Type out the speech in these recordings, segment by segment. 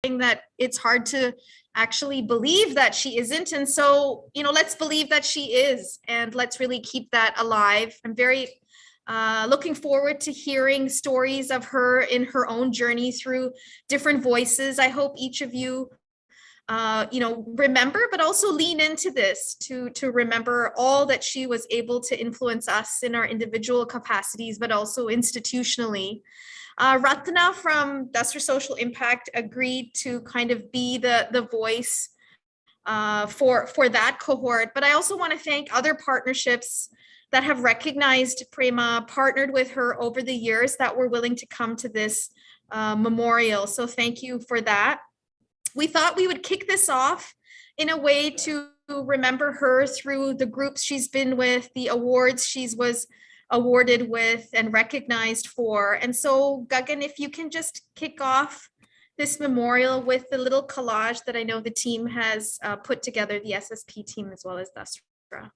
that it's hard to actually believe that she isn't. And so, let's believe that she is, and let's really keep that alive. I'm very looking forward to hearing stories of her in her own journey through different voices. I hope each of you remember, but also lean into this to remember all that she was able to influence us in our individual capacities, but also institutionally. Ratna from Dasra Social Impact agreed to kind of be the voice for that cohort. But I also want to thank other partnerships that have recognized Prema, partnered with her over the years, that were willing to come to this memorial. So thank you for that. We thought we would kick this off in a way to remember her through the groups she's been with, the awards she was awarded with and recognized for. And so, Gagan, if you can just kick off this memorial with the little collage that I know the team has put together, the SSP team as well as Dasra.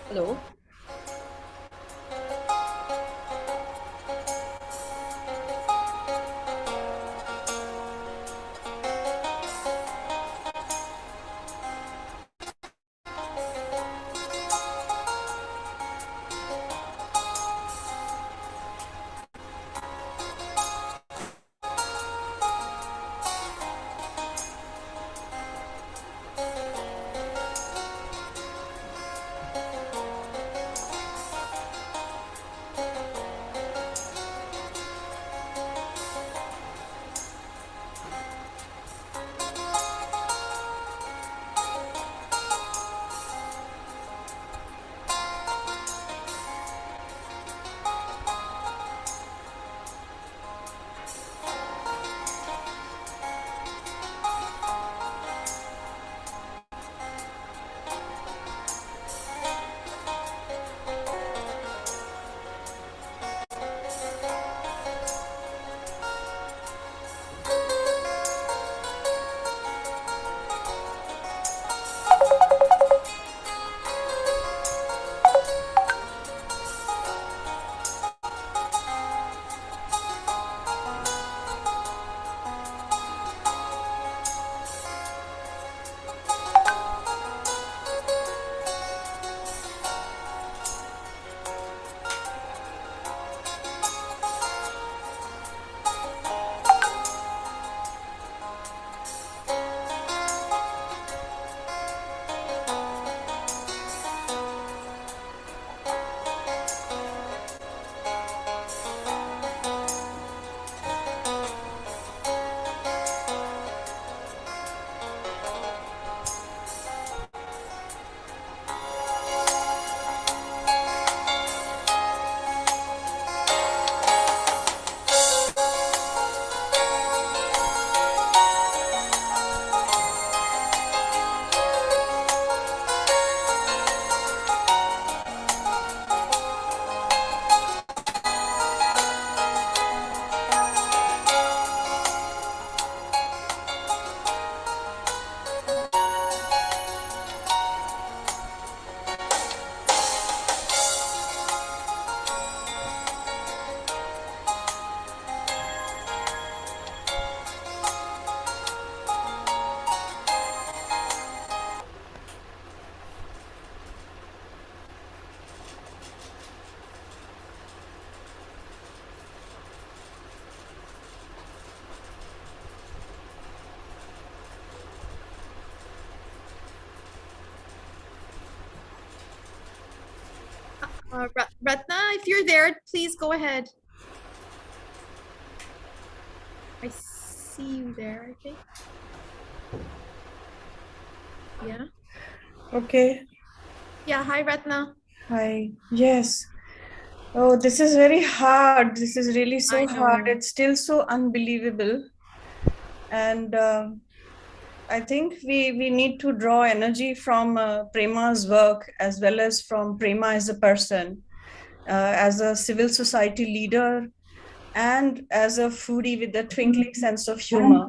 Hello. Ratna, if you're there, please go ahead. I see you there, I think. Yeah. Okay. Yeah, hi, Ratna. Hi. Yes. Oh, this is very hard. This is really so hard. It's still so unbelievable. And I think we need to draw energy from Prema's work as well as from Prema as a person, as a civil society leader, and as a foodie with a twinkling sense of humor,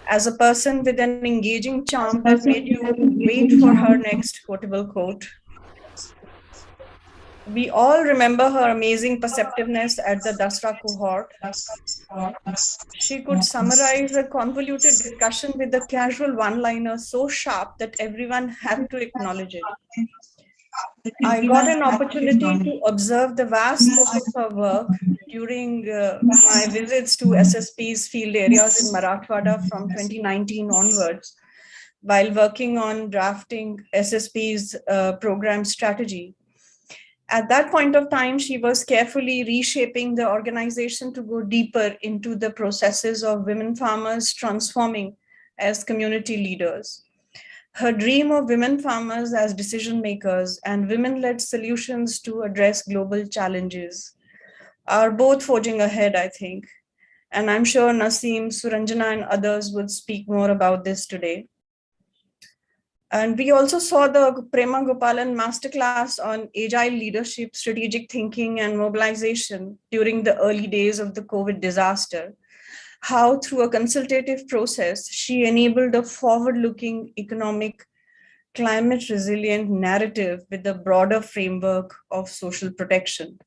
as a person with an engaging charm that made you wait for her next quotable quote. We all remember her amazing perceptiveness at the Dasra cohort. She could summarize a convoluted discussion with a casual one liner so sharp that everyone had to acknowledge it. I got an opportunity to observe the vast scope of her work during my visits to SSP's field areas in Marathwada from 2019 onwards, while working on drafting SSP's program strategy. At that point of time, she was carefully reshaping the organization to go deeper into the processes of women farmers transforming as community leaders. Her dream of women farmers as decision makers and women led solutions to address global challenges are both forging ahead, I think. And I'm sure Naseem, Suranjana, and others would speak more about this today. And we also saw the Prema Gopalan masterclass on agile leadership, strategic thinking, and mobilization during the early days of the COVID disaster. How, through a consultative process, she enabled a forward looking economic, climate resilient narrative with a broader framework of social protection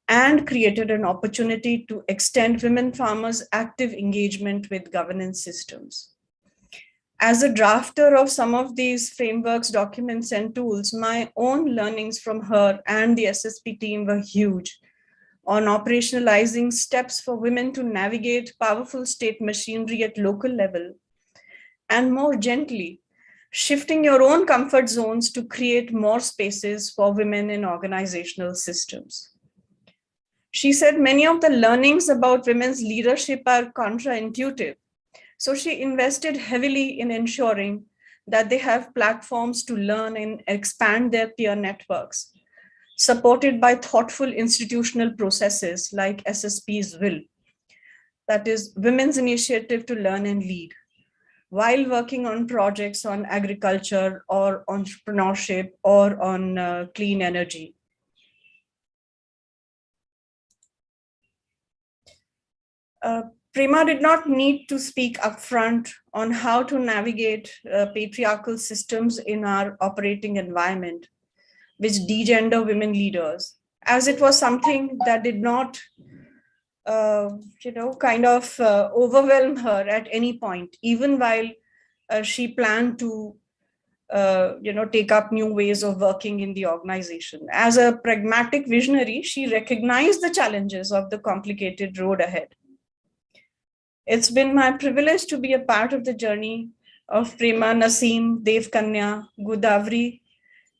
and created an opportunity to extend women farmers' active engagement with governance systems. As a drafter of some of these frameworks, documents, and tools, my own learnings from her and the SSP team were huge on operationalizing steps for women to navigate powerful state machinery at local level, and more gently, shifting your own comfort zones to create more spaces for women in organizational systems. She said many of the learnings about women's leadership are counterintuitive. So she invested heavily in ensuring that they have platforms to learn and expand their peer networks, supported by thoughtful institutional processes like SSP's WILL, that is, Women's Initiative to Learn and Lead, while working on projects on agriculture or entrepreneurship or on clean energy. Prema did not need to speak upfront on how to navigate patriarchal systems in our operating environment, which degender women leaders, as it was something that did not, overwhelm her at any point, even while she planned to, take up new ways of working in the organization. As a pragmatic visionary, she recognized the challenges of the complicated road ahead. It's been my privilege to be a part of the journey of Prema, Naseem, Dev Kanya, Godavari,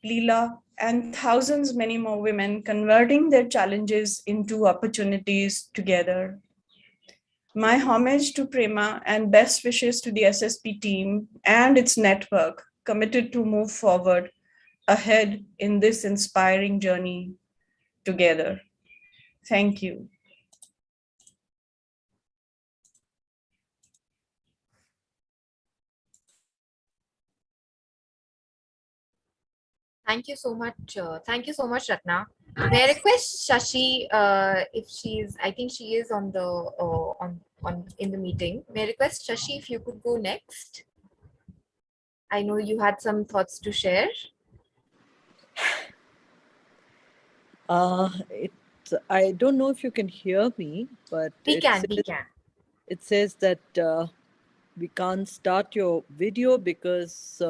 Leela, and thousands many more women converting their challenges into opportunities together. My homage to Prema and best wishes to the SSP team and its network committed to move forward ahead in this inspiring journey together. Thank you. Thank you so much. Thank you so much, Ratna. May I request Shashi, if she's, I think she is on the on in the meeting. May I request Shashi if you could go next? I know you had some thoughts to share. I don't know if you can hear me, but We can. It says that we can't start your video because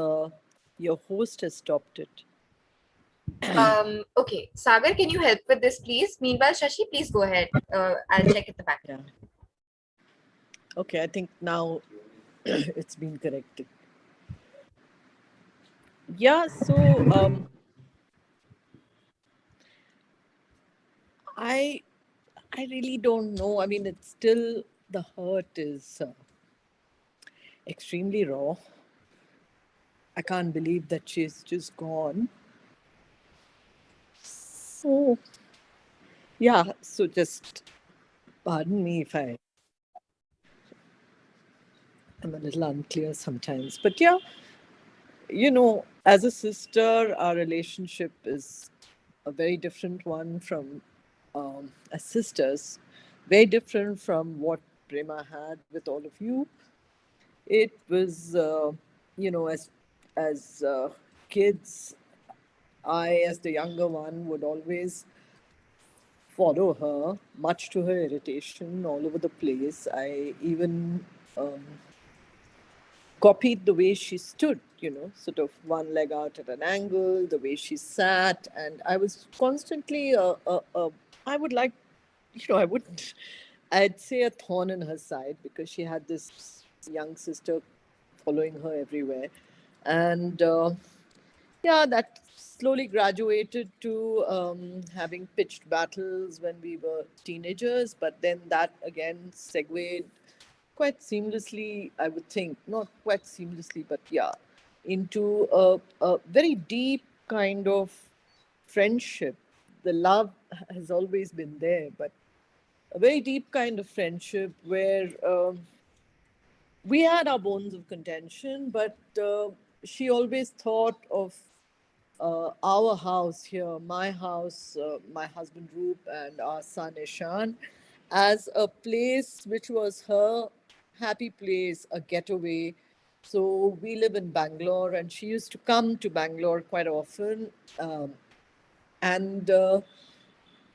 your host has stopped it. Okay, Sagar, can you help with this, please? Meanwhile, Shashi, please go ahead. I'll check at the back. Yeah. Okay, I think now it's been corrected. Yeah, so I really don't know. I mean, it's still, the hurt is extremely raw. I can't believe that she's just gone. So, yeah, so just pardon me if I I'm a little unclear sometimes. But yeah, you know, as a sister, our relationship is a very different one from as sisters, very different from what Prema had with all of you. It was, you know, as kids, I, as the younger one, would always follow her, much to her irritation, all over the place. I even um, copied the way she stood, you know, sort of one leg out at an angle, the way she sat. And I was constantly, I would like, you know, I wouldn't, I'd say a thorn in her side because she had this young sister following her everywhere. And yeah, that slowly graduated to having pitched battles when we were teenagers. But then that again segued quite seamlessly, I would think, not quite seamlessly, but yeah, into a very deep kind of friendship. The love has always been there, but a very deep kind of friendship where we had our bones of contention, but she always thought of our house here, my house, my husband Roop, and our son Ishan, as a place which was her happy place, a getaway. So we live in Bangalore, and she used to come to Bangalore quite often. And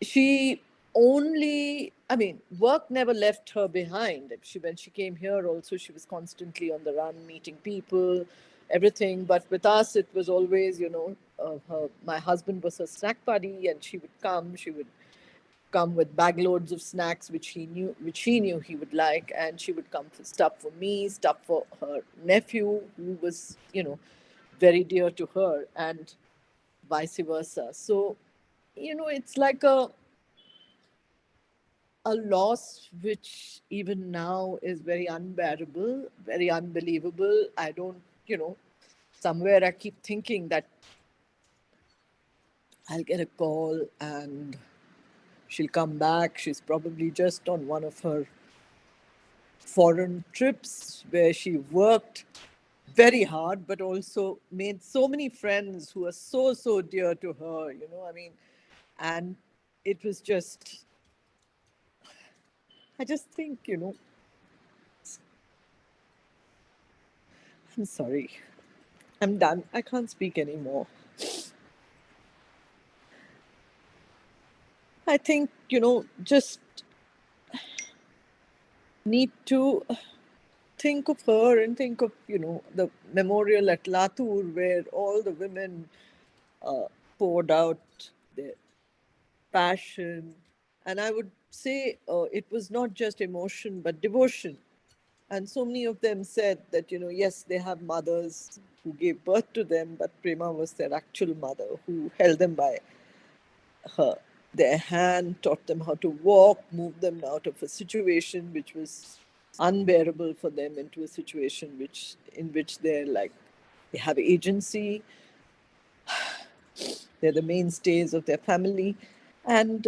she only, I mean, work never left her behind. When she came here also, she was constantly on the run, meeting people, everything. But with us, it was always, you know, my husband was her snack buddy, and she would come with bag loads of snacks, which she knew he would like. And she would come for stuff for me, stuff for her nephew, who was, you know, very dear to her, and vice versa. So, you know, it's like a loss which even now is very unbearable, very unbelievable. I don't, you know, somewhere I keep thinking that I'll get a call and she'll come back. She's probably just on one of her foreign trips where she worked very hard, but also made so many friends who are so, so dear to her, you know, I mean, and it was just, I just think, you know, I'm sorry. I'm done. I can't speak anymore. I think, you know, just need to think of her and think of, you know, the memorial at Latur where all the women poured out their passion. And I would say it was not just emotion, but devotion. And so many of them said that, you know, yes, they have mothers who gave birth to them, but Prema was their actual mother who held them by their hand, taught them how to walk, moved them out of a situation which was unbearable for them into a situation in which they're like, they have agency, they're the mainstays of their family. And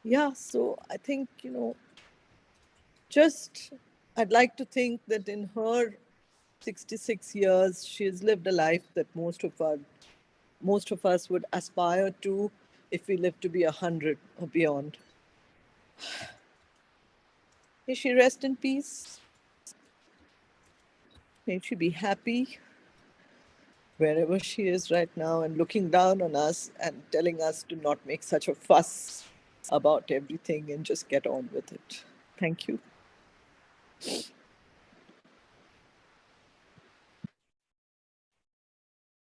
yeah, so I think, you know, just I'd like to think that in her 66 years, she has lived a life that most of us would aspire to if we live to be 100 or beyond. May she rest in peace. May she be happy wherever she is right now and looking down on us and telling us to not make such a fuss about everything and just get on with it. Thank you.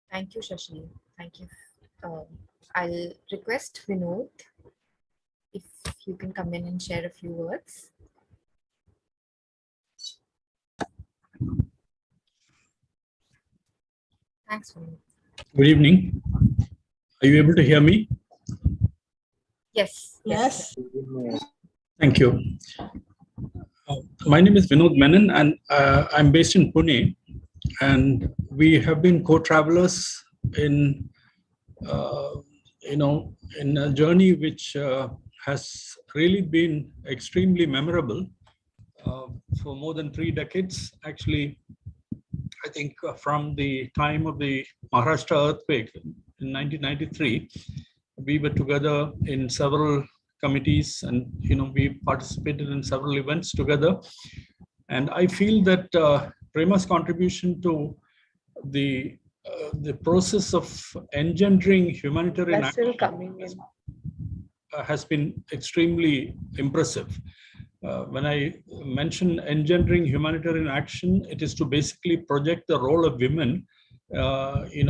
Thank you, Shashi. Thank you. I'll request Vinod if you can come in and share a few words. Thanks, Vinod. Good evening. Are you able to hear me? Yes. Yes. Thank you. My name is Vinod Menon, and I'm based in Pune. And we have been co-travelers in, in a journey which has really been extremely memorable. for more than 3 decades. Actually, I think from the time of the Maharashtra earthquake in 1993, we were together in several committees, and we participated in several events together. And I feel that Prema's contribution to the process of engendering humanitarian Vessel action coming in. has been extremely impressive. When I mention engendering humanitarian action, it is to basically project the role of women, in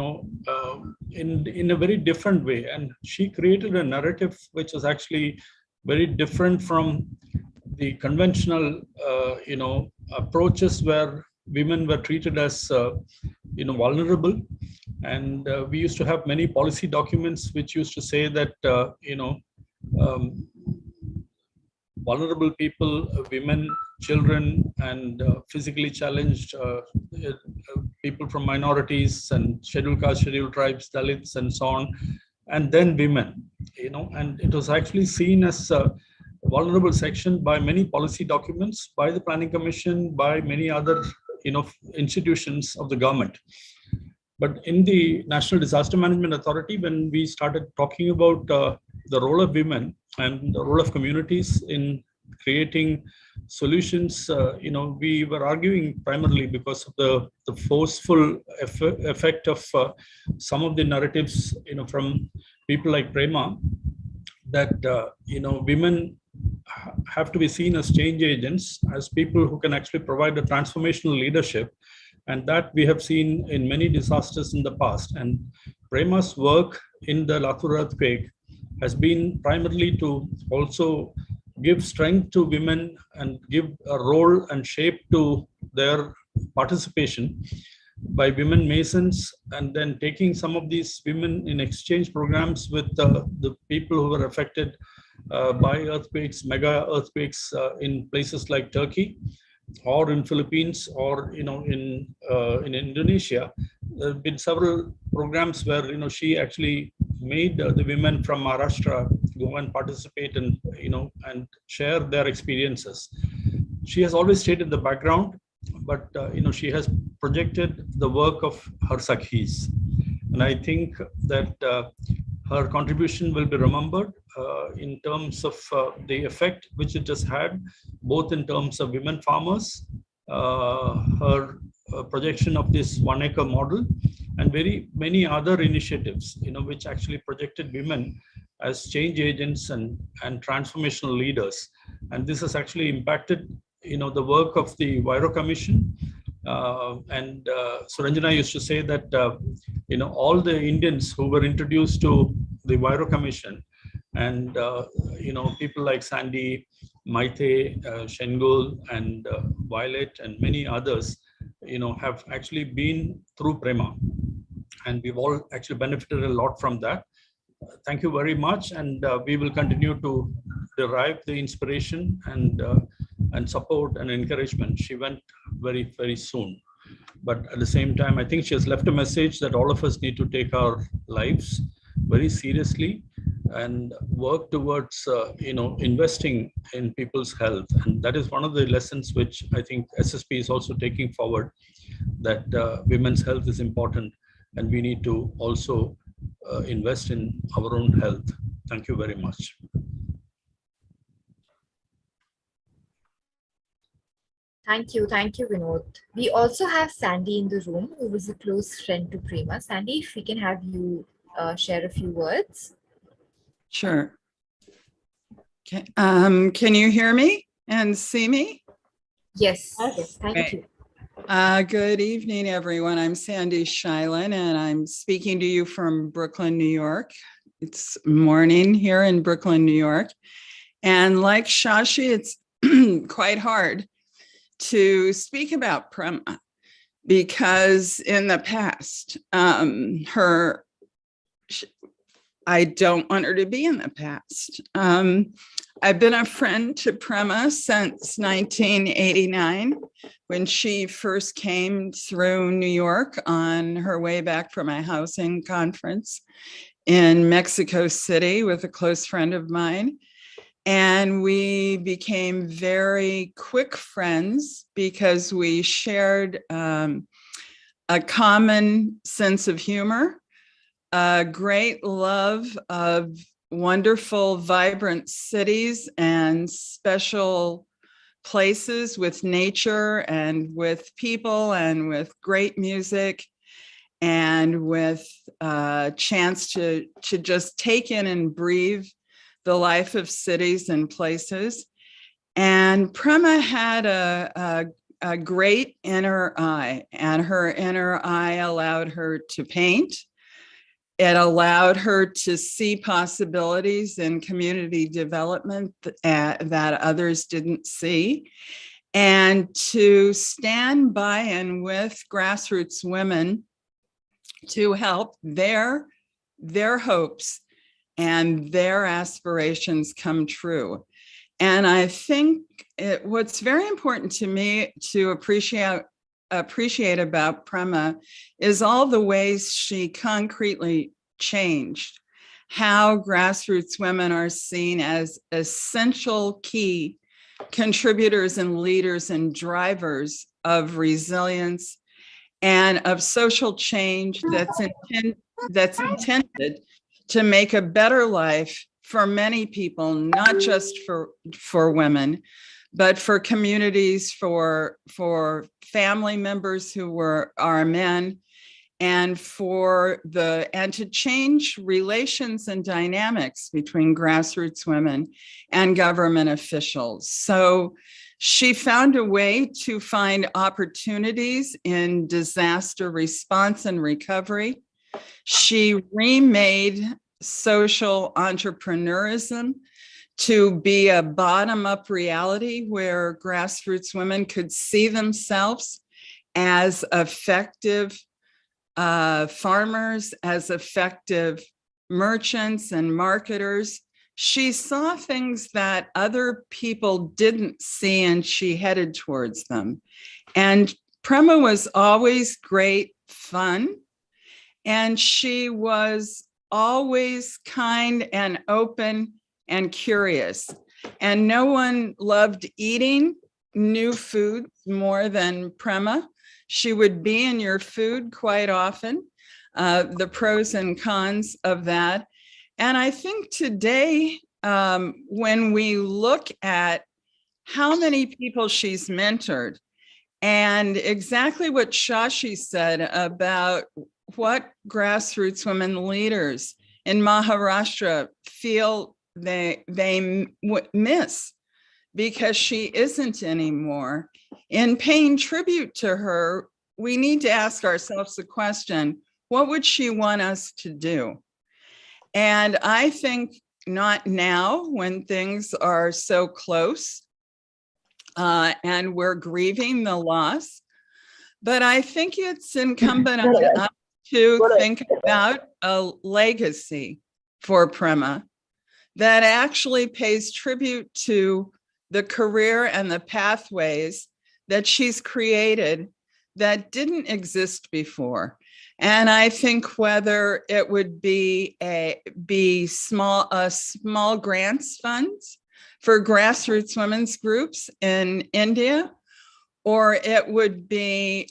a very different way. And she created a narrative which was actually very different from the conventional, approaches where women were treated as, vulnerable. And we used to have many policy documents which used to say that, vulnerable people, women, children, and physically challenged people from minorities and scheduled caste, scheduled tribes, Dalits, and so on, and then women, and it was actually seen as a vulnerable section by many policy documents, by the Planning Commission, by many other, institutions of the government. But in the National Disaster Management Authority, when we started talking about the role of women and the role of communities in creating solutions, we were arguing primarily because of the forceful effect of some of the narratives, from people like Prema, that, women have to be seen as change agents, as people who can actually provide a transformational leadership. And that we have seen in many disasters in the past. And Prema's work in the Latur earthquake has been primarily to also give strength to women and give a role and shape to their participation by women masons, and then taking some of these women in exchange programs with the people who were affected by earthquakes, mega earthquakes in places like Turkey, or in Philippines, or in Indonesia. There have been several programs where she actually made the women from Maharashtra go and participate and and share their experiences. She has always stayed in the background, but she has projected the work of her Sakhis, and I think that her contribution will be remembered in terms of the effect which it has had, both in terms of women farmers, her projection of this 1 acre model, and very many other initiatives, which actually projected women as change agents and transformational leaders. And this has actually impacted, the work of the Vairo Commission. Suranjana used to say that, all the Indians who were introduced to the Vairo Commission, and people like Sandy, Maite, Shengul, and Violet, and many others, have actually been through Prema, and we've all actually benefited a lot from that. Thank you very much, and we will continue to derive the inspiration and support and encouragement. She went very, very soon, but at the same time, I think she has left a message that all of us need to take our lives very seriously and work towards investing in people's health. And that is one of the lessons which I think SSP is also taking forward, that women's health is important, and we need to also invest in our own health. Thank you very much. Thank you, Vinod. We also have Sandy in the room, who is a close friend to Prema. Sandy, if we can have you share a few words. Sure. Can you hear me and see me? Yes, thank you. Good evening, everyone. I'm Sandy Shilen, and I'm speaking to you from Brooklyn, New York. It's morning here in Brooklyn, New York. And like Shashi, it's quite hard to speak about Prema, because in the past, I don't want her to be in the past. I've been a friend to Prema since 1989, when she first came through New York on her way back from a housing conference in Mexico City with a close friend of mine. And we became very quick friends because we shared a common sense of humor, a great love of wonderful, vibrant cities and special places with nature and with people and with great music and with a chance to just take in and breathe the life of cities and places. And Prema had a great inner eye, and her inner eye allowed her to paint. It allowed her to see possibilities in community development that others didn't see, and to stand by and with grassroots women to help their hopes and their aspirations come true. And I think what's very important to me to appreciate about Prema is all the ways she concretely changed how grassroots women are seen as essential key contributors and leaders and drivers of resilience and of social change that's intended to make a better life for many people, not just for women, but for communities, for family members who are men, and to change relations and dynamics between grassroots women and government officials. So she found a way to find opportunities in disaster response and recovery. She remade social entrepreneurism to be a bottom-up reality where grassroots women could see themselves as effective farmers, as effective merchants and marketers. She saw things that other people didn't see, and she headed towards them. And Prema was always great fun, and she was always kind and open and curious. And no one loved eating new food more than Prema. She would be in your food quite often, the pros and cons of that. And I think today, when we look at how many people she's mentored and exactly what Shashi said about what grassroots women leaders in Maharashtra feel they miss because she isn't anymore. In paying tribute to her, we need to ask ourselves the question, what would she want us to do? And I think not now when things are so close and we're grieving the loss, but I think it's incumbent on us to think about a legacy for Prema that actually pays tribute to the career and the pathways that she's created that didn't exist before. And I think whether it would be small grants funds for grassroots women's groups in India, or it would be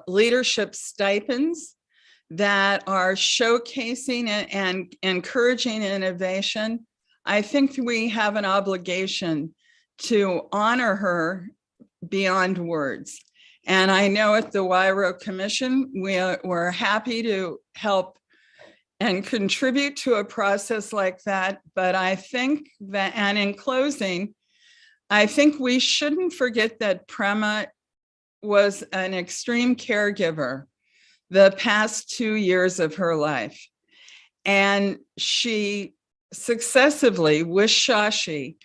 leadership stipends that are showcasing and encouraging innovation, I think we have an obligation to honor her beyond words. And I know at the YRO Commission, we're happy to help and contribute to a process like that. But I think that, and in closing, I think we shouldn't forget that Prema was an extreme caregiver the past 2 years of her life. And she successively, with Shashi,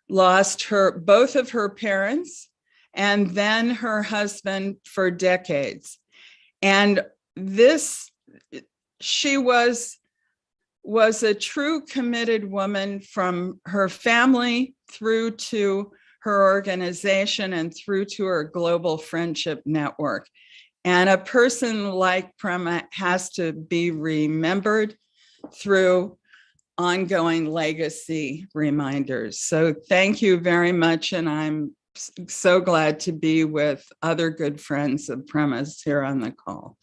lost both of her parents and then her husband for decades. And she was a true committed woman from her family through to her organization and through to her global friendship network. And a person like Prema has to be remembered through ongoing legacy reminders. So thank you very much. And I'm so glad to be with other good friends of Prema's here on the call.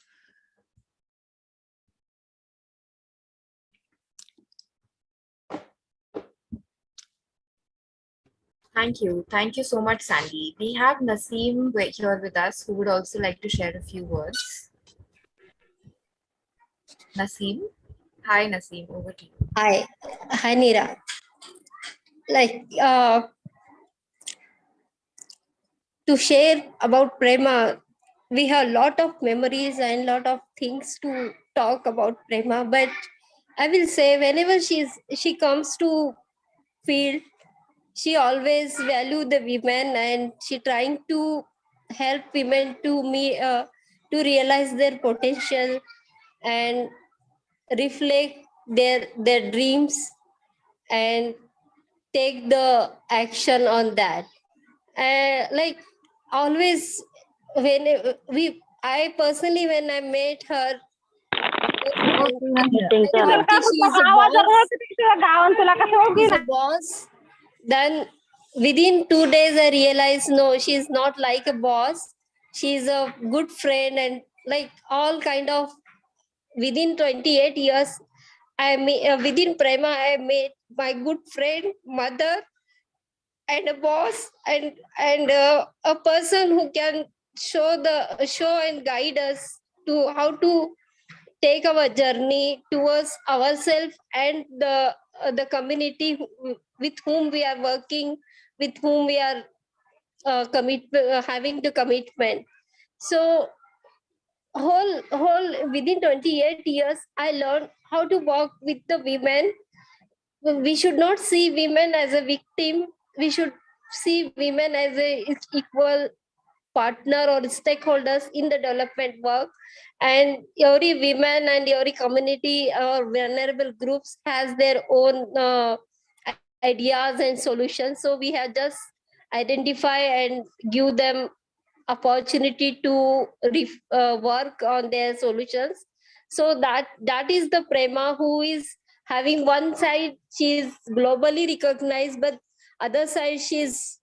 Thank you. Thank you so much, Sandy. We have Naseem here with us who would also like to share a few words. Naseem. Hi, Naseem. Over to you. Hi, Nira. Like to share about Prema, we have a lot of memories and lot of things to talk about Prema. But I will say, whenever she comes to field, she always value the women and she trying to help women to realize their potential and reflect their dreams and take the action on that. Like always, I personally, when I met her, I thought that she's a boss. Then within 2 days, I realized no, she's not like a boss. She's a good friend and like all kind of. Within 28 years, within Prema, I made my good friend, mother, and a boss, and a person who can show and guide us to how to take our journey towards ourselves and the community with whom we are working, with whom we are having the commitment. So whole within 28 years, I learned how to work with the women. We should not see women as a victim. We should see women as a equal partner or stakeholders in the development work. And every women and every community or vulnerable groups has their own ideas and solutions. So we have just identify and give them opportunity to work on their solutions. So that is the Prema, who is having one side she is globally recognized, but other side she's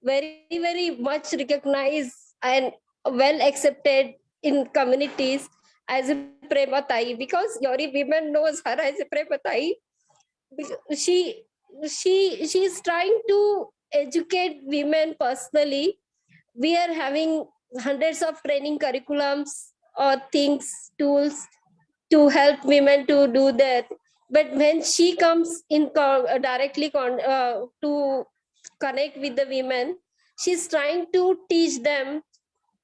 very much recognized and well accepted in communities as a Prema Tai, because Yori women knows her as a Prema Tai. She's trying to educate women personally. We are having hundreds of training curriculums or things, tools to help women to do that. But when she comes in directly to connect with the women, she's trying to teach them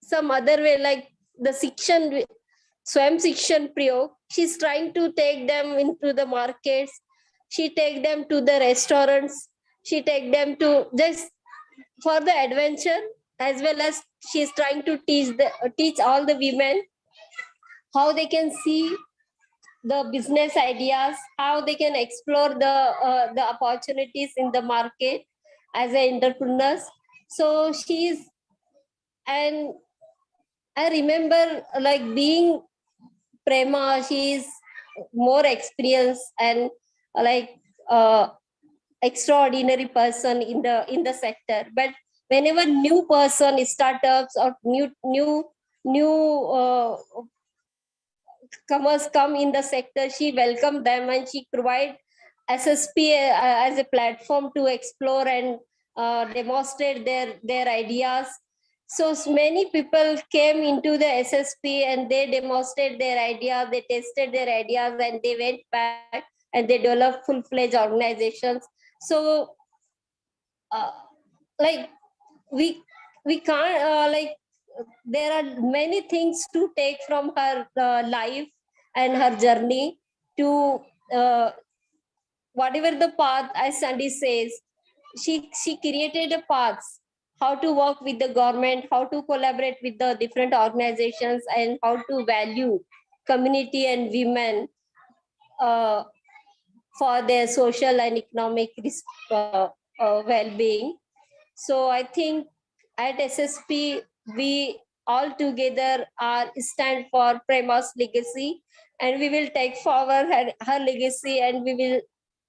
some other way, like the Sikshan, Swam Sikshan Prayog. She's trying to take them into the markets. She take them to the restaurants. She take them to just for the adventure, as well as she's trying to teach all the women how they can see the business ideas, how they can explore the opportunities in the market as an entrepreneurs. So and I remember like being Prema, she's more experienced and like extraordinary person in the sector. But whenever new person, startups or new comers come in the sector, she welcomed them and she provide SSP as a platform to explore and demonstrate their ideas. So many people came into the SSP and they demonstrated their ideas, they tested their ideas, and they went back and they developed full-fledged organizations. So like we can't like there are many things to take from her life and her journey to whatever the path, as Sandy says, she created a path how to work with the government, how to collaborate with the different organizations, and how to value community and women for their social and economic well-being. So I think at SSP, we all together are stand for Prema's legacy, and we will take forward her legacy, and we will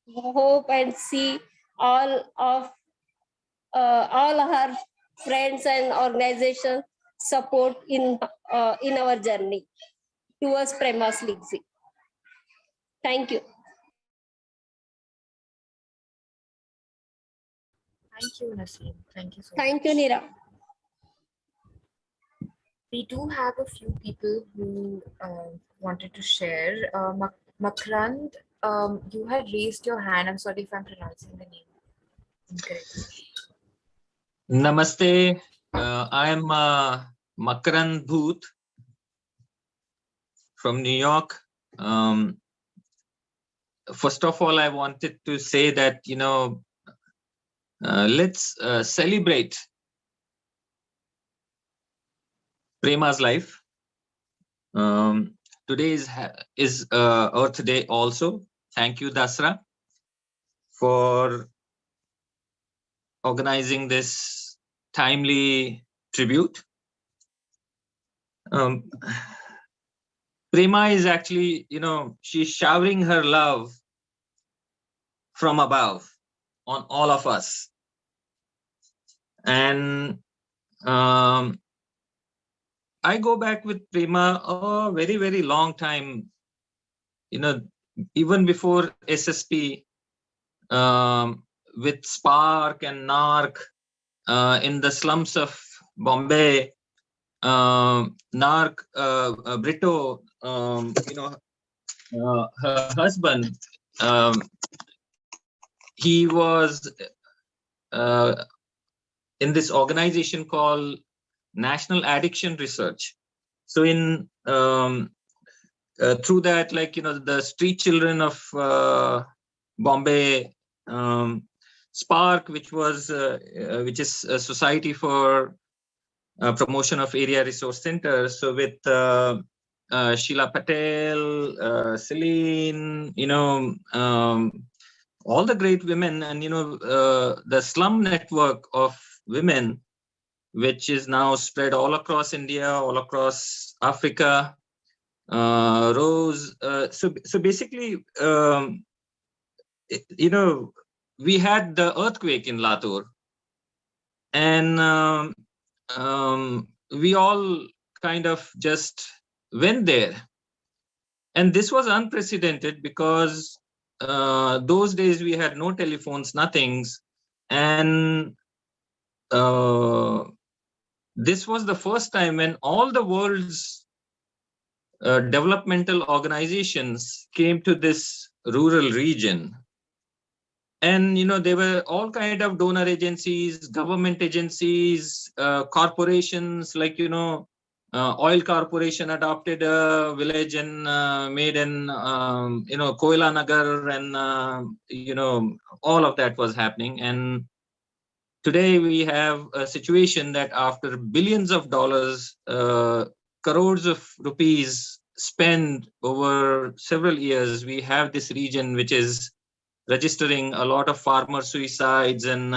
hope and see all her friends and organizations support in our journey towards Prema's legacy. Thank you. Thank you, Naseem. Thank you so Thank much. you, Neera. We do have a few people who wanted to share. Makrand, you had raised your hand. I'm sorry if I'm pronouncing the name incorrectly. Namaste. I am Makaran Bhoot from New York. First of all, I wanted to say that, let's celebrate Prema's life. Today is Earth Day also. Thank you, Dasra, for organizing this timely tribute. Prema is actually, she's showering her love from above on all of us. And I go back with Prema a very, very long time, even before SSP, with Spark and NARC in the slums of Bombay. NARC, Brito, her husband, he was in this organization called National Addiction Research. So in through that, the street children of Bombay, Spark, which is a society for promotion of area resource centers. So with Sheila Patel, Celine, all the great women, and the slum network of women, which is now spread all across India, all across Africa. Rose. So basically, we had the earthquake in Latur, and we all kind of just went there. And this was unprecedented because those days we had no telephones, nothings. And this was the first time when all the world's developmental organizations came to this rural region. And, there were all kind of donor agencies, government agencies, corporations, like, Oil Corporation adopted a village and made an, Koila Nagar, and, all of that was happening. And today we have a situation that after billions of dollars, crores of rupees spent over several years, we have this region which is registering a lot of farmer suicides and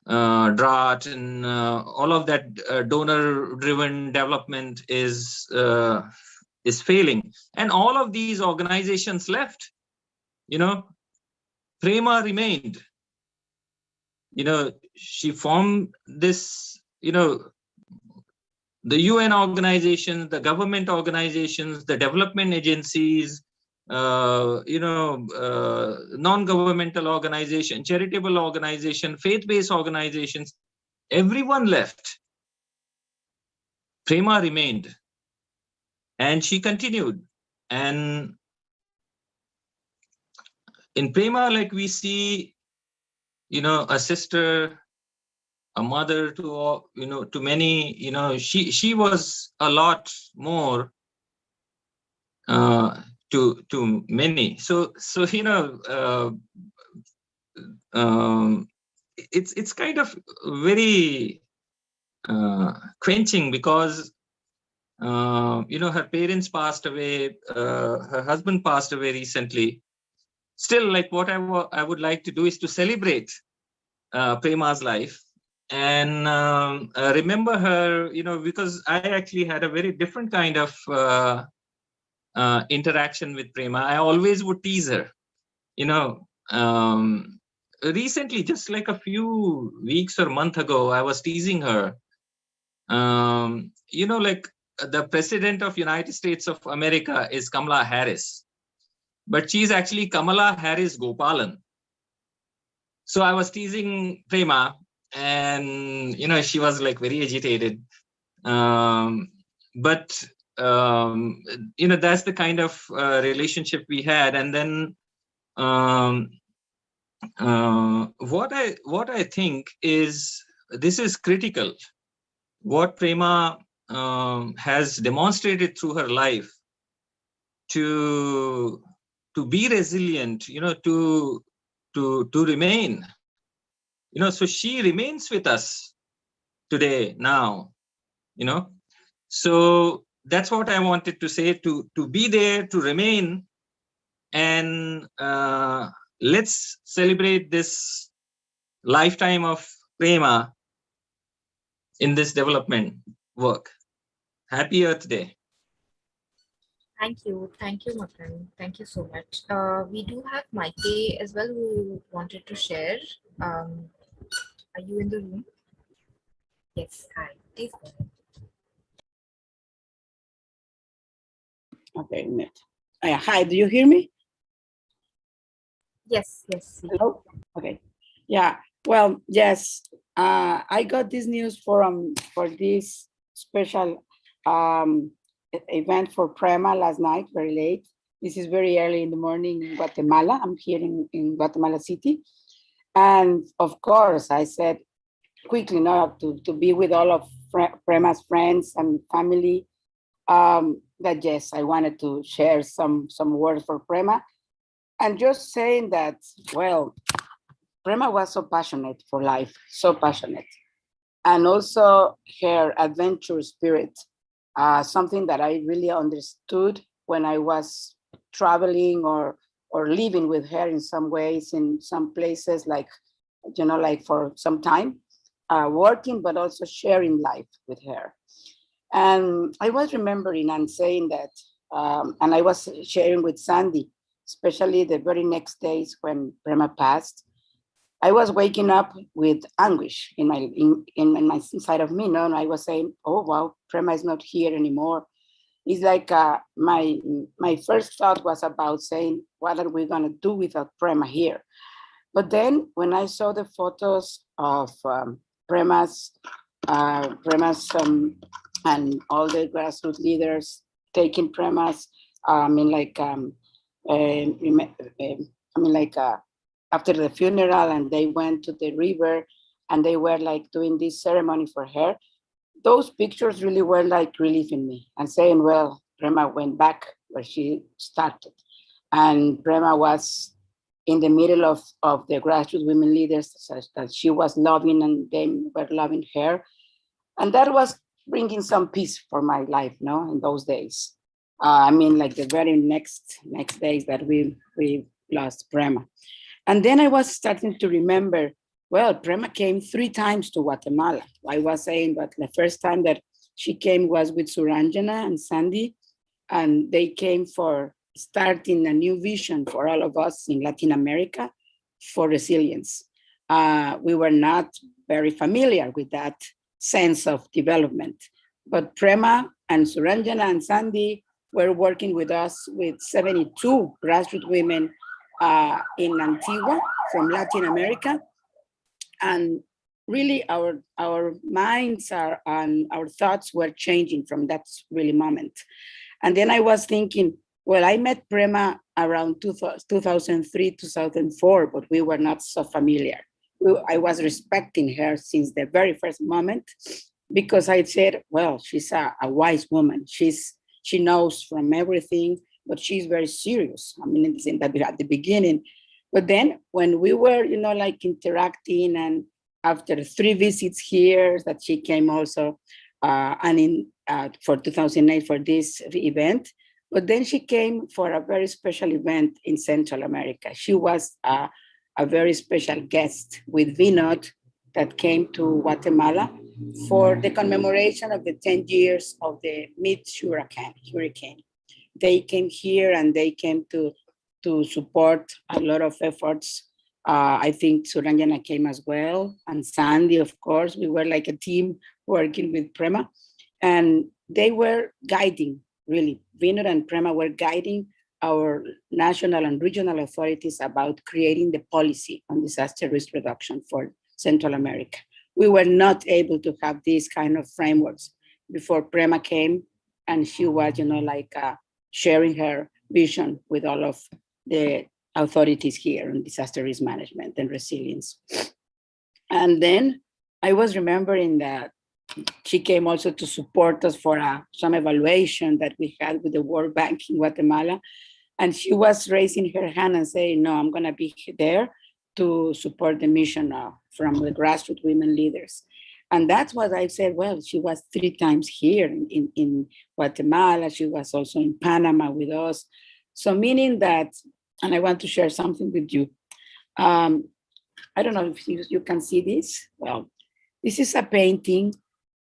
drought, and all of that donor-driven development is failing. And all of these organizations left. Prema remained. She formed this, the UN organizations, the government organizations, the development agencies, non-governmental organization, charitable organization, faith-based organizations, everyone left. Prema remained, and she continued. And in Prema, like, we see, a sister, a mother to, to many, she was a lot more to many. So it's kind of very quenching, because her parents passed away, her husband passed away recently. Still, like, what I would like to do is to celebrate Prema's life and remember her, because I actually had a very different kind of interaction with Prema. I always would tease her, recently, just like a few weeks or month ago, I was teasing her. Like the president of United States of America is Kamala Harris, but she's actually Kamala Harris Gopalan. So I was teasing Prema, and she was like very agitated. But that's the kind of relationship we had. And then what I think is this is critical. What Prema has demonstrated through her life to be resilient, to remain, so she remains with us today now, so that's what I wanted to say, to be there, to remain, and let's celebrate this lifetime of Prema in this development work. Happy Earth Day. Thank you, Makan. Thank you so much. We do have Maite as well who wanted to share. Are you in the room? Yes, hi. Please go ahead. Okay, net. Hi, do you hear me? Yes. Hello? Okay. Yeah, well, yes. I got this news for this special event for Prema last night, very late. This is very early in the morning in Guatemala. I'm here in Guatemala City. And of course, I said quickly now to be with all of Prema's friends and family, that yes, I wanted to share some words for Prema. And just saying that, well, Prema was so passionate for life, so passionate. And also her adventure spirit, something that I really understood when I was traveling or living with her in some ways, in some places, like for some time, working, but also sharing life with her. And I was remembering and saying that, and I was sharing with Sandy, especially the very next days when Prema passed, I was waking up with anguish in my inside of me. And I was saying, "Oh wow, Prema is not here anymore." It's like my first thought was about saying, "What are we gonna do without Prema here?" But then when I saw the photos of Prema's and all the grassroots leaders taking Prema's, after the funeral, and they went to the river and they were like doing this ceremony for her. Those pictures really were like relieving me and saying, well, Prema went back where she started. And Prema was in the middle of the grassroots women leaders that she was loving, and they were loving her. And that was bringing some peace for my life, in those days. Like the very next days that we lost Prema. And then I was starting to remember, well, Prema came 3 times to Guatemala. I was saying, but the first time that she came was with Suranjana and Sandy, and they came for starting a new vision for all of us in Latin America for resilience. We were not very familiar with that sense of development, but Prema and Suranjana and Sandy were working with us with 72 grassroots women in Antigua from Latin America. And really our minds and our thoughts were changing from that really moment. And then I was thinking, well, I met Prema around 2003, 2004, but we were not so familiar. I was respecting her since the very first moment, because I said, well, she's a wise woman. She knows from everything, but she's very serious. In that at the beginning. But then when we were, interacting, and after 3 visits here that she came also, for 2008 for this event, but then she came for a very special event in Central America. She was a very special guest with Vinod that came to Guatemala for the commemoration of the 10 years of the mid-hurricane. They came here and they came to to support a lot of efforts. I think Suranjana came as well, and Sandy, of course. We were like a team working with Prema, and they were guiding, really. Vinod and Prema were guiding our national and regional authorities about creating the policy on disaster risk reduction for Central America. We were not able to have these kind of frameworks before Prema came, and she was, sharing her vision with all of the authorities here on disaster risk management and resilience. And then I was remembering that she came also to support us for some evaluation that we had with the World Bank in Guatemala. And she was raising her hand and saying, no, I'm gonna be there to support the mission from the grassroots women leaders. And that's what I said, well, she was 3 times here in Guatemala. She was also in Panama with us. So meaning that, and I want to share something with you. I don't know if you can see this. Well, this is a painting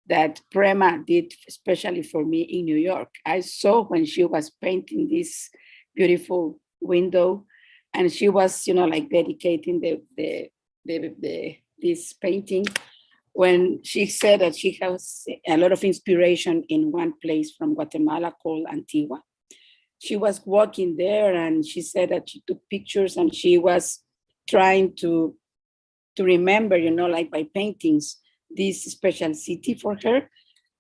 that Prema did especially for me in New York. I saw when she was painting this beautiful window, and she was, dedicating this painting, when she said that she has a lot of inspiration in one place from Guatemala called Antigua. She was walking there, and she said that she took pictures, and she was trying to remember, by paintings, this special city for her.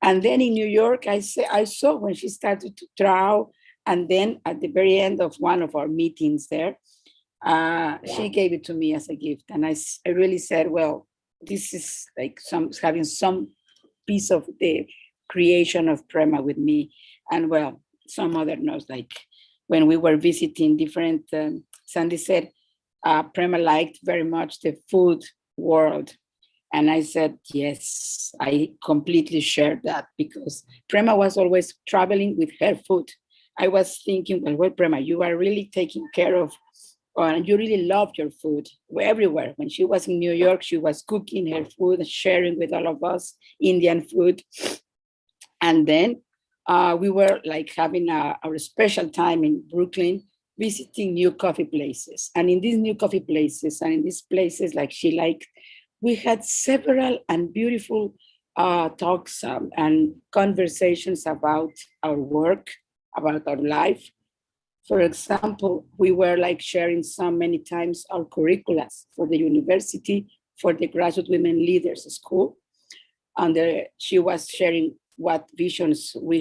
And then in New York, I saw when she started to draw, and then at the very end of one of our meetings there, she gave it to me as a gift. And I really said, well, this is like having some piece of the creation of Prema with me. And well, some other notes, like when we were visiting different, Sandy said, Prema liked very much the food world. And I said, yes, I completely shared that, because Prema was always traveling with her food. I was thinking, well, Prema, you are really taking care of, and you really love your food everywhere. When she was in New York, she was cooking her food, sharing with all of us Indian food. And then we were like having our special time in Brooklyn, visiting new coffee places. And in these new coffee places, and in these places like she liked, we had several and beautiful talks and conversations about our work, about our life. For example, we were like sharing so many times our curriculums for the university, for the Graduate Women Leaders School. And she was sharing what visions we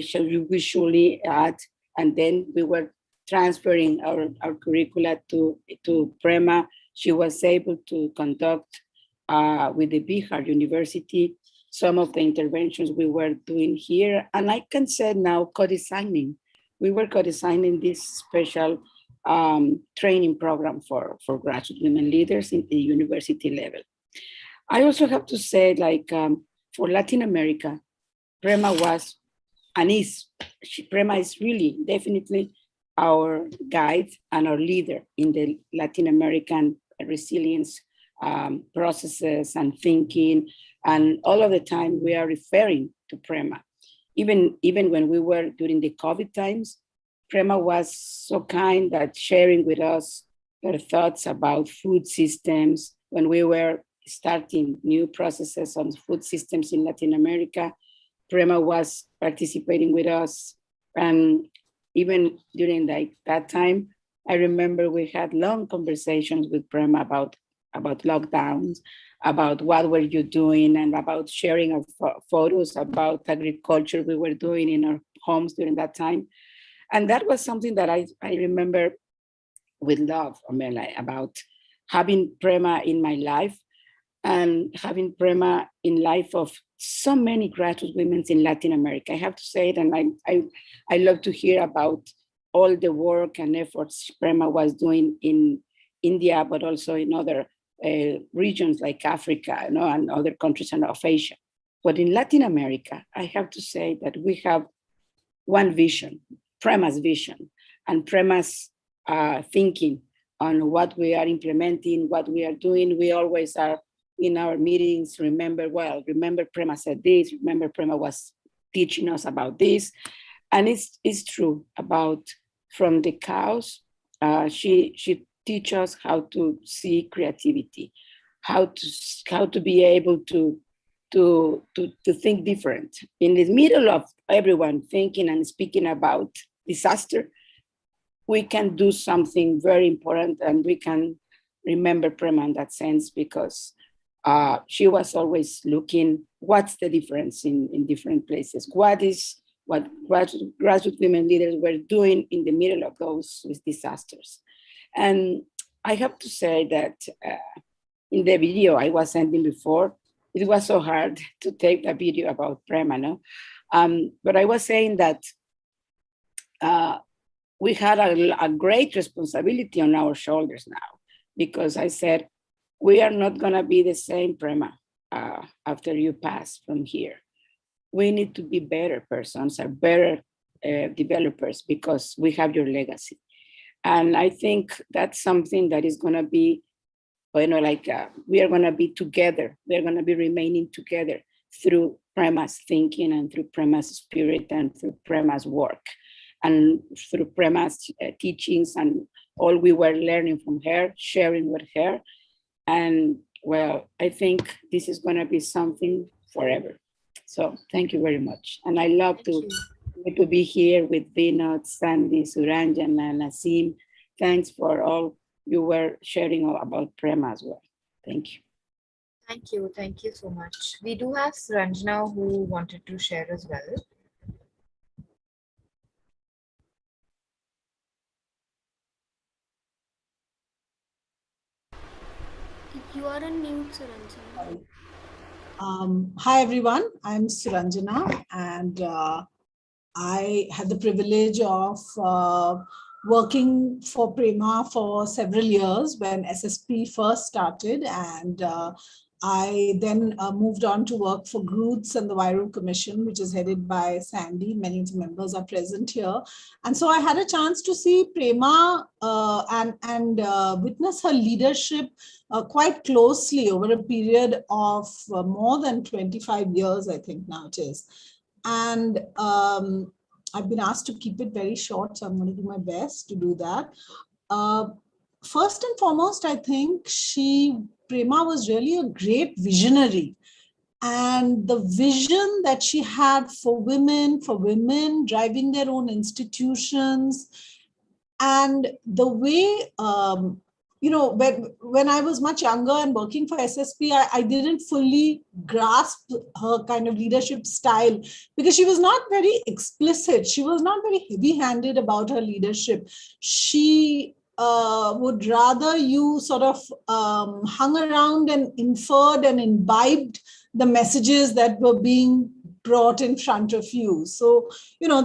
usually had. And then we were transferring our curricula to Prema. She was able to conduct with the Bihar University some of the interventions we were doing here. And I can say now co-designing. We were co-designing this special training program for graduate women leaders in the university level. I also have to say, for Latin America, Prema was and is, Prema is really definitely our guide and our leader in the Latin American resilience processes and thinking. And all of the time we are referring to Prema. Even when we were during the COVID times, Prema was so kind that sharing with us her thoughts about food systems. When we were starting new processes on food systems in Latin America, Prema was participating with us. And even during that time, I remember we had long conversations with Prema about lockdowns, about what were you doing, and about sharing of photos about agriculture we were doing in our homes during that time. And that was something that I remember with love, about having Prema in my life and having Prema in life of so many graduate women in Latin America. I have to say it, and I love to hear about all the work and efforts Prema was doing in India, but also in other regions like Africa, and other countries of Asia. But in Latin America, I have to say that we have one vision, Prema's vision, and Prema's thinking on what we are implementing, what we are doing. We always are in our meetings, remember Prema said this, remember Prema was teaching us about this. And it's true about from the cows She teaches us how to see creativity, how to be able to think different. In the middle of everyone thinking and speaking about disaster, we can do something very important, and we can remember Prema in that sense, because she was always looking what's the difference in different places. What grassroots women leaders were doing in the middle of those disasters. And I have to say that in the video I was sending before, it was so hard to take a video about Prema, no? But I was saying that we had a great responsibility on our shoulders now, because I said, we are not gonna be the same Prema after you pass from here. We need to be better persons, or better developers, because we have your legacy. And I think that's something that is gonna be, we are gonna be together. We are gonna be remaining together through Prema's thinking and through Prema's spirit and through Prema's work and through Prema's teachings and all we were learning from her, sharing with her. And well, I think this is gonna be something forever. So thank you very much. And I love to be here with Vinod, Sandy, Suranjan, and Nasim. Thanks for all you were sharing about Prema as well. Thank you. Thank you so much. We do have Suranjana who wanted to share as well. You are on mute, Suranjana. Hi everyone, I'm Suranjana, and I had the privilege of working for Prema for several years when SSP first started, and I then moved on to work for GROOTS and the Viral Commission, which is headed by Sandy. Many of the members are present here. And so I had a chance to see Prema and witness her leadership quite closely over a period of more than 25 years, I think now it is. And I've been asked to keep it very short, so I'm going to do my best to do that. First and foremost, I think Prema was really a great visionary. And the vision that she had for women driving their own institutions, and the way, when I was much younger and working for SSP, I didn't fully grasp her kind of leadership style because she was not very explicit. She was not very heavy-handed about her leadership. She would rather you sort of hung around and inferred and imbibed the messages that were being brought in front of you. So,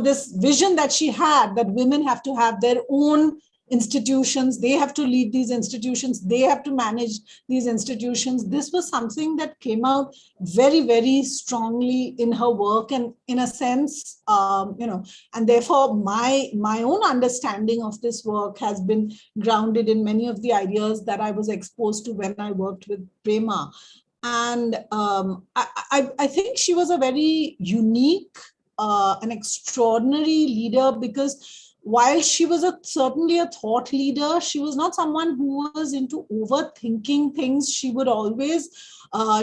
this vision that she had, that women have to have their own institutions, they have to lead these institutions, they have to manage these institutions. This was something that came out very, very strongly in her work, and in a sense, and therefore my own understanding of this work has been grounded in many of the ideas that I was exposed to when I worked with Prema. And I think she was a very unique and extraordinary leader, because while she was certainly a thought leader, she was not someone who was into overthinking things. She would always,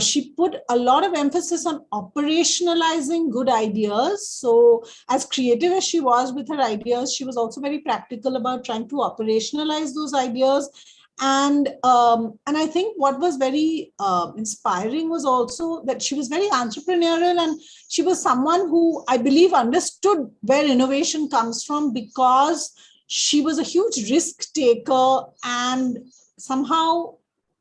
she put a lot of emphasis on operationalizing good ideas. So as creative as she was with her ideas, she was also very practical about trying to operationalize those ideas. And I think what was very inspiring was also that she was very entrepreneurial, and she was someone who I believe understood where innovation comes from, because she was a huge risk taker, and somehow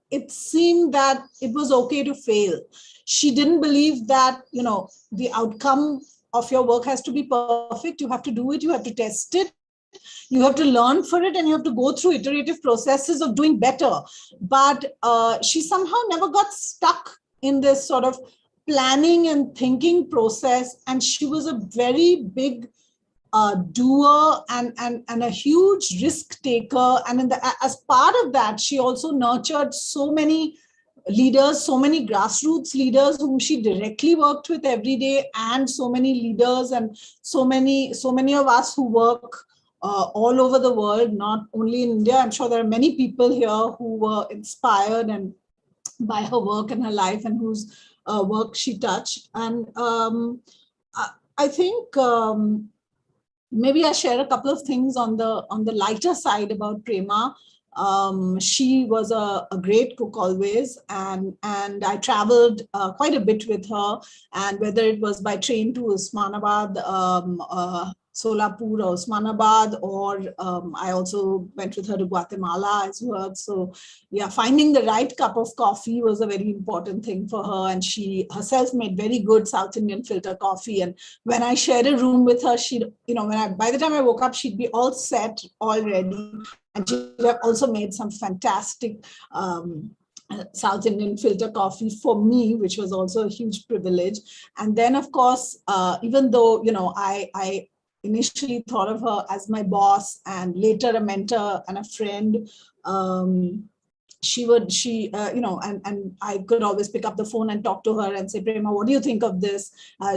it seemed that it was okay to fail. She didn't believe that, the outcome of your work has to be perfect. You have to do it, you have to test it, you have to learn for it, and you have to go through iterative processes of doing better. But she somehow never got stuck in this sort of planning and thinking process. And she was a very big doer and a huge risk taker. And as part of that, she also nurtured so many leaders, so many grassroots leaders whom she directly worked with every day, and so many leaders and so many of us who work all over the world, not only in India. I'm sure there are many people here who were inspired and by her work and her life and whose work she touched. And I think maybe I share a couple of things on the lighter side about Prema. She was a great cook always, and I traveled quite a bit with her. And whether it was by train to Osmanabad, Solapur or Osmanabad, or I also went with her to Guatemala as well. So yeah, finding the right cup of coffee was a very important thing for her. And she herself made very good South Indian filter coffee. And when I shared a room with her, she'd, by the time I woke up, she'd be all set already. And she have also made some fantastic South Indian filter coffee for me, which was also a huge privilege. And then, of course, even though, I initially thought of her as my boss and later a mentor and a friend, and I could always pick up the phone and talk to her and say, Prema, what do you think of this?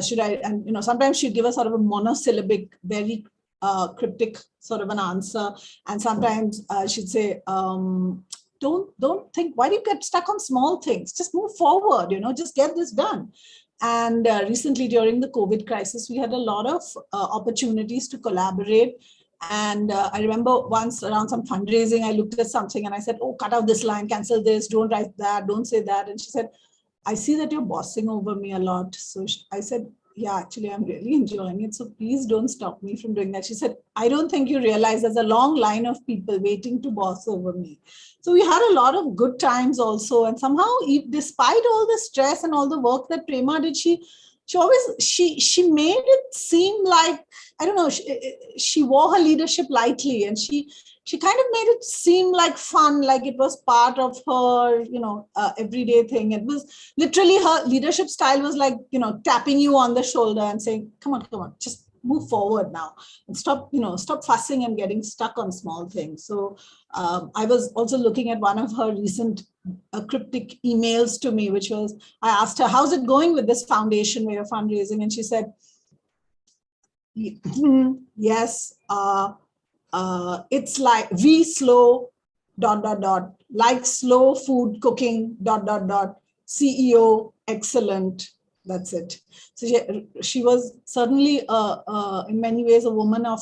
Should I, and, sometimes she'd give us sort of a monosyllabic, very cryptic sort of an answer. And sometimes she'd say, don't think, why do you get stuck on small things? Just move forward, just get this done. And recently during the COVID crisis, we had a lot of opportunities to collaborate. And I remember once around some fundraising, I looked at something and I said, oh, cut out this line, cancel this, don't write that, don't say that. And she said, I see that you're bossing over me a lot. So I said, yeah, actually, I'm really enjoying it. So please don't stop me from doing that. She said, I don't think you realize there's a long line of people waiting to boss over me. So we had a lot of good times also. And somehow, despite all the stress and all the work that Prema did, she made it seem like, I don't know, she wore her leadership lightly, and she kind of made it seem like fun, like it was part of her, everyday thing. It was literally, her leadership style was like, tapping you on the shoulder and saying, come on, just move forward now and stop fussing and getting stuck on small things. So I was also looking at one of her recent cryptic emails to me, which was, I asked her, how's it going with this foundation where you're fundraising? And she said, yes, it's like slow ... like slow food cooking ... CEO excellent. That's it. So she was certainly in many ways a woman of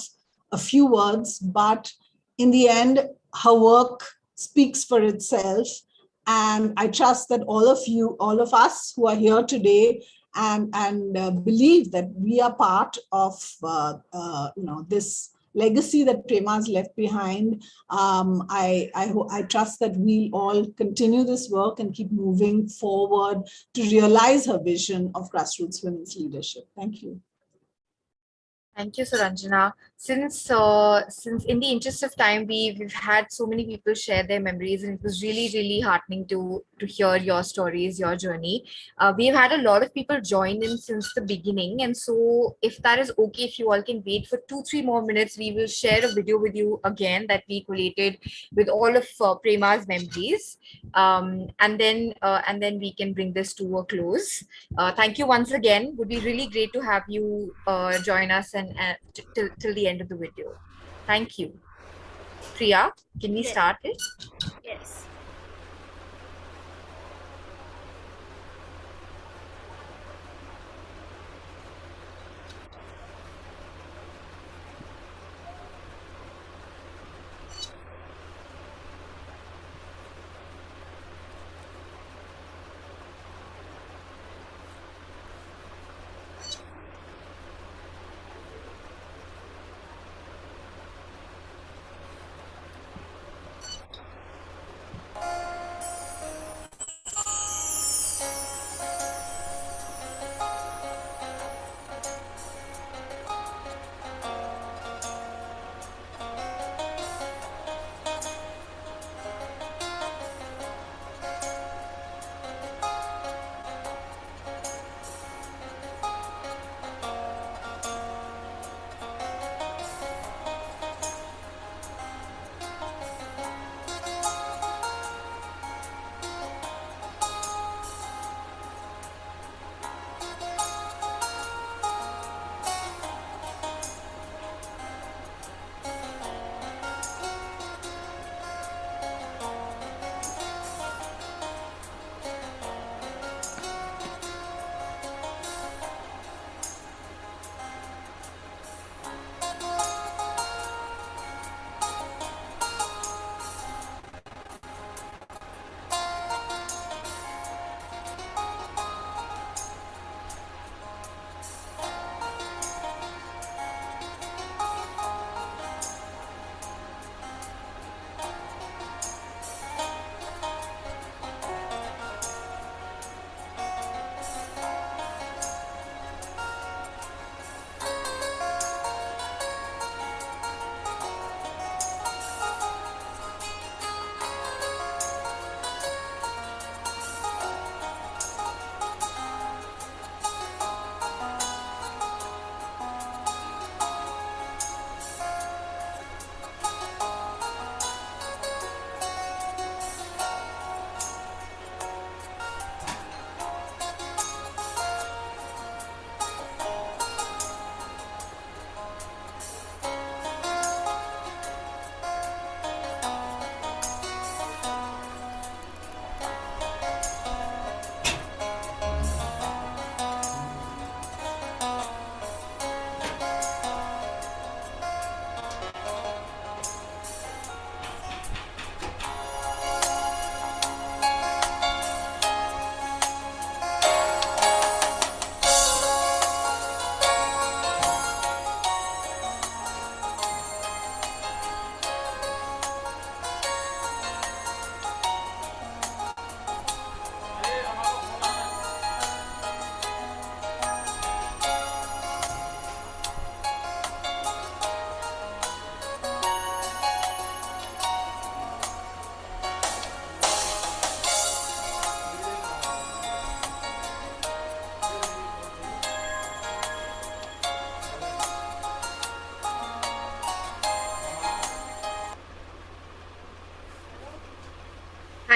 a few words, but in the end, her work speaks for itself. And I trust that all of us who are here today and believe that we are part of this legacy that Prema's left behind. I trust that we all continue this work and keep moving forward to realize her vision of grassroots women's leadership. Thank you. Thank you, Suranjana. Since in the interest of time, we've had so many people share their memories, and it was really, really heartening to hear your stories, your journey. We've had a lot of people join in since the beginning, and so if that is okay, if you all can wait for 2-3 more minutes, we will share a video with you again that we collated with all of Prema's memories, and then we can bring this to a close. Thank you once again. Would be really great to have you join us and till the end of the video. Thank you. Priya, can we start it? Yes.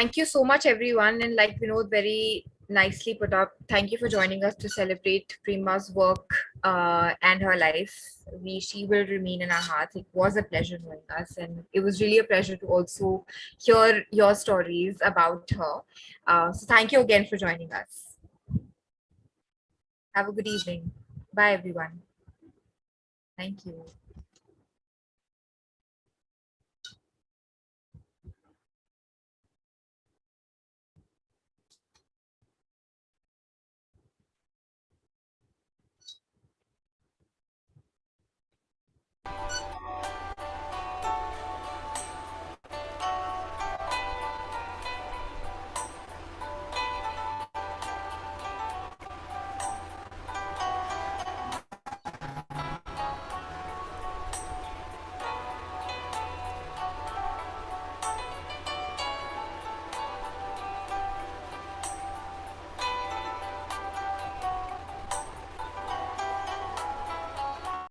thank you so much, everyone. And like Vinod very nicely put up, thank you for joining us to celebrate Prema's work and her life. She will remain in our hearts. It was a pleasure knowing us, and it was really a pleasure to also hear your stories about her. So thank you again for joining us. Have a good evening. Bye, everyone. Thank you.